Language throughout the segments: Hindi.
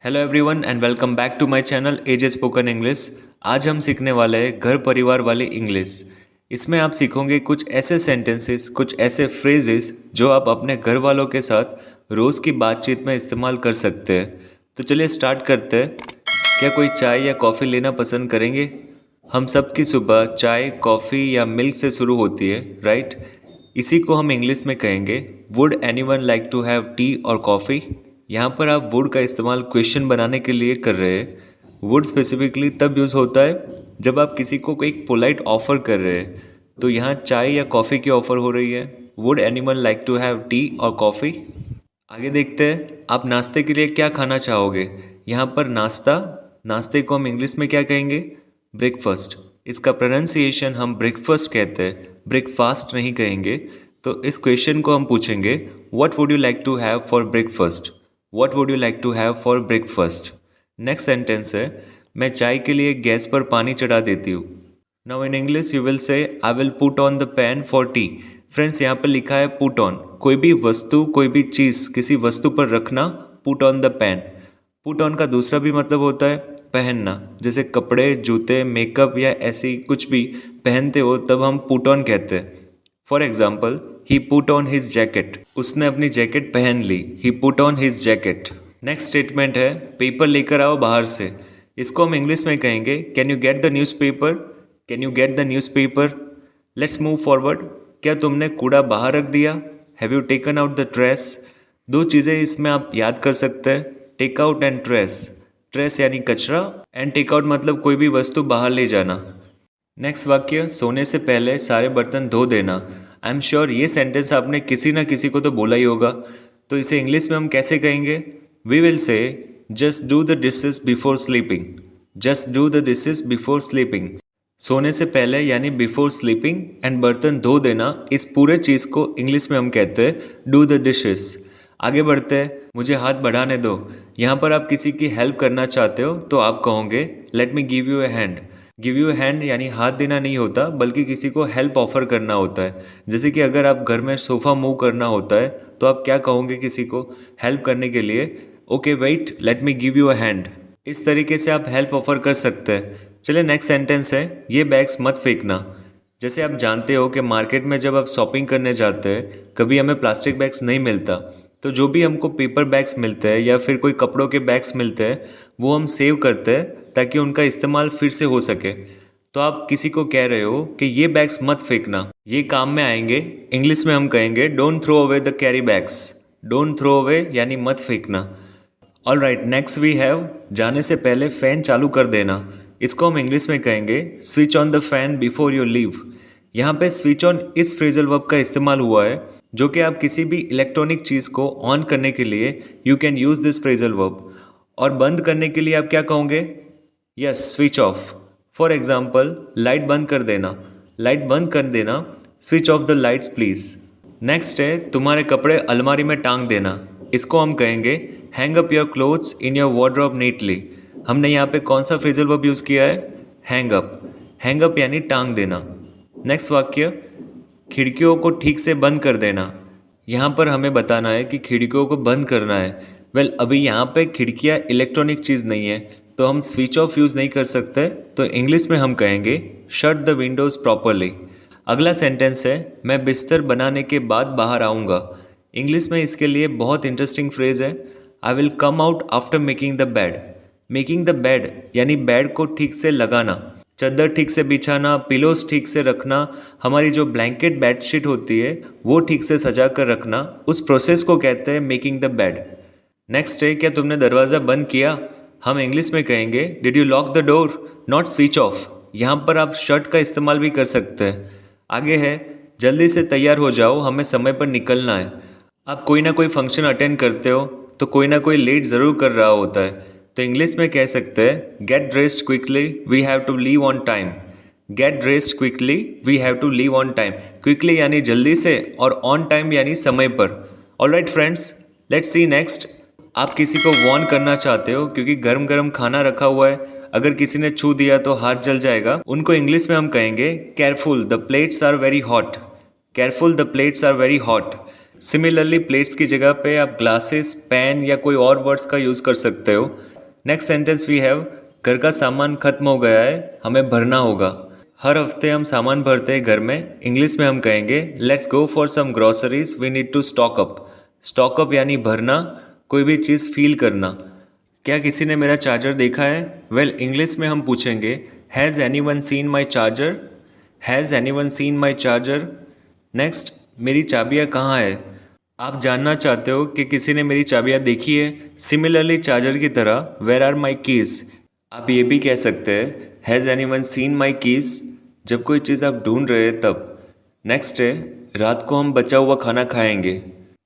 Hello everyone and welcome back to my channel AJ spoken English. आज हम सीखने वाले हैं घर परिवार वाली इंग्लिश। इसमें आप सीखोगे कुछ ऐसे सेंटेंसेस, कुछ ऐसे फ्रेजेस जो आप अपने घर वालों के साथ रोज़ की बातचीत में इस्तेमाल कर सकते हैं। तो चलिए स्टार्ट करते हैं। क्या कोई चाय या कॉफ़ी लेना पसंद करेंगे? हम सब की सुबह चाय, कॉफ़ी या मिल्क से शुरू होती है, राइट? इसी को हम इंग्लिश में कहेंगे would anyone like to have tea और कॉफ़ी। यहाँ पर आप वुड का इस्तेमाल क्वेश्चन बनाने के लिए कर रहे हैं। वुड स्पेसिफिकली तब यूज़ होता है जब आप किसी को कोई पोलाइट ऑफ़र कर रहे हैं। तो यहाँ चाय या कॉफ़ी की ऑफ़र हो रही है। Would anyone like to have tea और कॉफ़ी। आगे देखते हैं, आप नाश्ते के लिए क्या खाना चाहोगे? यहाँ पर नाश्ते को हम इंग्लिश में क्या कहेंगे? ब्रेकफास्ट। इसका प्रोनाउंसिएशन हम ब्रेकफास्ट कहते हैं, ब्रेकफास्ट नहीं कहेंगे। तो इस क्वेश्चन को हम पूछेंगे what would you like to have for breakfast? What would you like to have for breakfast? Next sentence है, मैं चाय के लिए गैस पर पानी चढ़ा देती हूँ। Now in English you will say I will put on the pan for T. Friends, यहाँ पर लिखा है पुट ऑन। कोई भी वस्तु, कोई भी चीज़ किसी वस्तु पर रखना, put on the pan. Put on का दूसरा भी मतलब होता है पहनना। जैसे कपड़े, जूते, मेकअप या ऐसी कुछ भी पहनते हो तब हम पुट ऑन कहते हैं। For example, he put on his jacket. उसने अपनी जैकेट पहन ली। He put on his jacket. Next statement है, पेपर लेकर आओ बाहर से। इसको हम इंग्लिश में कहेंगे can you get the newspaper? Can you get the newspaper? Let's move forward. क्या तुमने कूड़ा बाहर रख दिया? Have you taken out the trash? दो चीज़ें इसमें आप याद कर सकते हैं, take out and trace. Trace यानी कचरा एंड टेक आउट मतलब कोई भी वस्तु बाहर ले जाना। नेक्स्ट वाक्य, सोने से पहले सारे बर्तन धो देना। आई एम श्योर ये सेंटेंस आपने किसी ना किसी को तो बोला ही होगा। तो इसे इंग्लिश में हम कैसे कहेंगे? We will say just do the dishes before sleeping. Just do the dishes before sleeping. सोने से पहले यानी बिफोर स्लीपिंग एंड बर्तन धो देना, इस पूरे चीज़ को इंग्लिश में हम कहते हैं डू द डिशेस। आगे बढ़ते हैं, मुझे हाथ बढ़ाने दो। यहाँ पर आप किसी की हेल्प करना चाहते हो तो आप कहोगे late me give U A hand. Give you hand यानी हाथ देना नहीं होता, बल्कि किसी को हेल्प ऑफर करना होता है। जैसे कि अगर आप घर में सोफ़ा मूव करना होता है तो आप क्या कहोगे किसी को हेल्प करने के लिए? Okay wait, let me give you a hand. इस तरीके से आप हेल्प ऑफर कर सकते हैं। चलिए नेक्स्ट सेंटेंस है, ये बैग्स मत फेंकना। जैसे आप जानते हो कि मार्केट में जब आप शॉपिंग करने जाते हैं कभी हमें प्लास्टिक बैग्स नहीं मिलता। तो जो भी हमको पेपर बैग्स मिलते हैं या फिर कोई कपड़ों के बैग्स मिलते हैं वो हम सेव करते हैं ताकि उनका इस्तेमाल फिर से हो सके। तो आप किसी को कह रहे हो कि ये बैग्स मत फेंकना, ये काम में आएंगे। इंग्लिश में हम कहेंगे don't throw away the carry bags. Don't throw away यानी मत फेंकना। All right, next we have जाने से पहले फ़ैन चालू कर देना। इसको हम इंग्लिश में कहेंगे switch on the fan before you leave. यहाँ पे स्विच ऑन इस फ्रेजल वर्ब का इस्तेमाल हुआ है जो कि आप किसी भी इलेक्ट्रॉनिक चीज़ को ऑन करने के लिए you can use this phrasal verb. और बंद करने के लिए आप क्या कहोगे? Yes, switch off. For example, light बंद कर देना। लाइट बंद कर देना, switch off the lights please. Next है तुम्हारे कपड़े अलमारी में टांग देना। इसको हम कहेंगे hang up your clothes in your wardrobe neatly. हमने यहाँ पे कौन सा फ्रेजल वर्ब यूज़ किया है? Hang up. हैंग अप यानी टांग देना। नेक्स्ट वाक्य, खिड़कियों को ठीक से बंद कर देना। यहाँ पर हमें बताना है कि खिड़कियों को बंद करना है। अभी यहाँ पे खिड़कियाँ इलेक्ट्रॉनिक चीज़ नहीं है तो हम स्विच ऑफ यूज़ नहीं कर सकते। तो इंग्लिश में हम कहेंगे शट द विंडोज़ प्रॉपरली। अगला सेंटेंस है, मैं बिस्तर बनाने के बाद बाहर आऊँगा। इंग्लिश में इसके लिए बहुत इंटरेस्टिंग फ्रेज़ है, I will come out after making the bed. Making the bed यानी बेड को ठीक से लगाना, चादर ठीक से बिछाना, पिलोस ठीक से रखना, हमारी जो ब्लैंकेट बेडशीट होती है वो ठीक से सजा कर रखना, उस प्रोसेस को कहते हैं मेकिंग द बेड। नेक्स्ट है, क्या तुमने दरवाज़ा बंद किया? हम इंग्लिश में कहेंगे did you lock the door, not switch off. यहाँ पर आप शर्ट का इस्तेमाल भी कर सकते हैं। आगे है, जल्दी से तैयार हो जाओ, हमें समय पर निकलना है। आप कोई ना कोई फंक्शन अटेंड करते हो तो कोई ना कोई लेट ज़रूर कर रहा होता है। तो इंग्लिश में कह सकते हैं get dressed quickly, we have to leave on time. Get dressed quickly, we have to leave on time. Quickly यानी जल्दी से और ऑन टाइम यानी समय पर। Alright friends, let's see next. आप किसी को वार्न करना चाहते हो क्योंकि गर्म गर्म खाना रखा हुआ है, अगर किसी ने छू दिया तो हाथ जल जाएगा। उनको इंग्लिश में हम कहेंगे careful the plates are very hot. Careful the plates are very hot. Similarly plates की जगह पे आप ग्लासेस, पेन या कोई और वर्ड्स का यूज़ कर सकते हो। नेक्स्ट सेंटेंस वी हैव, घर का सामान खत्म हो गया है, हमें भरना होगा। हर हफ्ते हम सामान भरते हैं घर में। इंग्लिश में हम कहेंगे let's go for some groceries, we need to stock up. Stock up यानी भरना, कोई भी चीज़ फील करना। क्या किसी ने मेरा चार्जर देखा है? वेल, इंग्लिश में हम पूछेंगे has anyone seen my charger? Has anyone seen my charger? Next, मेरी चाबियाँ कहाँ है? आप जानना चाहते हो कि किसी ने मेरी चाबियाँ देखी है? सिमिलरली चार्जर की तरह वेयर आर माई कीज़? आप ये भी कह सकते हैं has anyone seen my keys, जब कोई चीज़ आप ढूंढ रहे हैं तब। नेक्स्ट है, रात को हम बचा हुआ खाना खाएंगे।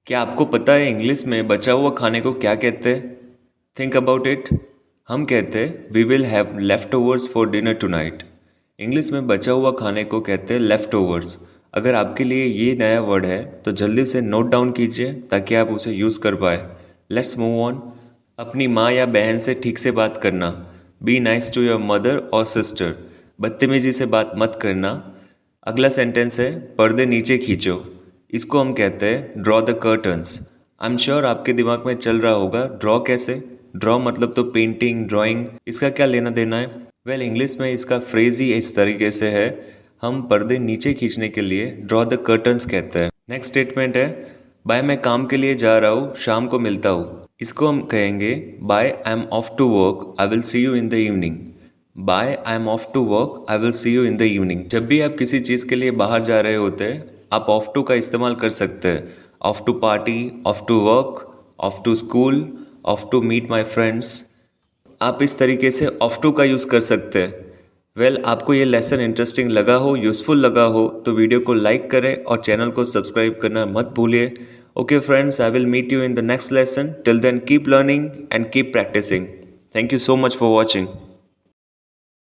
क्या आपको पता है इंग्लिश में बचा हुआ खाने को क्या कहते हैं? Think about it. हम कहते हैं we will have leftovers for dinner tonight. English में बचा हुआ खाने को कहते हैं लेफ्ट ओवर्स। अगर आपके लिए ये नया वर्ड है तो जल्दी से नोट डाउन कीजिए ताकि आप उसे यूज़ कर पाए। Let's move on. अपनी माँ या बहन से ठीक से बात करना। Be nice to your mother और सिस्टर। बदतमीजी से बात मत करना। अगला सेंटेंस है पर्दे नीचे खींचो। इसको हम कहते हैं draw the curtains. I am sure आपके दिमाग में चल रहा होगा ड्रॉ कैसे। ड्रॉ मतलब तो पेंटिंग, ड्राइंग, इसका क्या लेना देना है? वेल, इंग्लिश में इसका फ्रेज ही इस तरीके से है। हम पर्दे नीचे खींचने के लिए ड्रॉ द कर्टन्स कहते हैं। नेक्स्ट स्टेटमेंट है बाय, मैं काम के लिए जा रहा हूँ, शाम को मिलता हूँ। इसको हम कहेंगे bye, I am off to work, I will see you in the evening. Bye, I am off to work, I will see you in the evening. जब भी आप किसी चीज़ के लिए बाहर जा रहे होते हैं आप ऑफ टू का इस्तेमाल कर सकते हैं। Off to party, off to work, off to school, off to meet my friends. आप इस तरीके से ऑफ टू का यूज़ कर सकते हैं। वेल, आपको ये लेसन इंटरेस्टिंग लगा हो, यूज़फुल लगा हो तो वीडियो को लाइक करें और चैनल को सब्सक्राइब करना मत भूलिए। Okay friends, I will meet you in the next lesson. Till then keep learning and keep practising. Thank you so much for watching.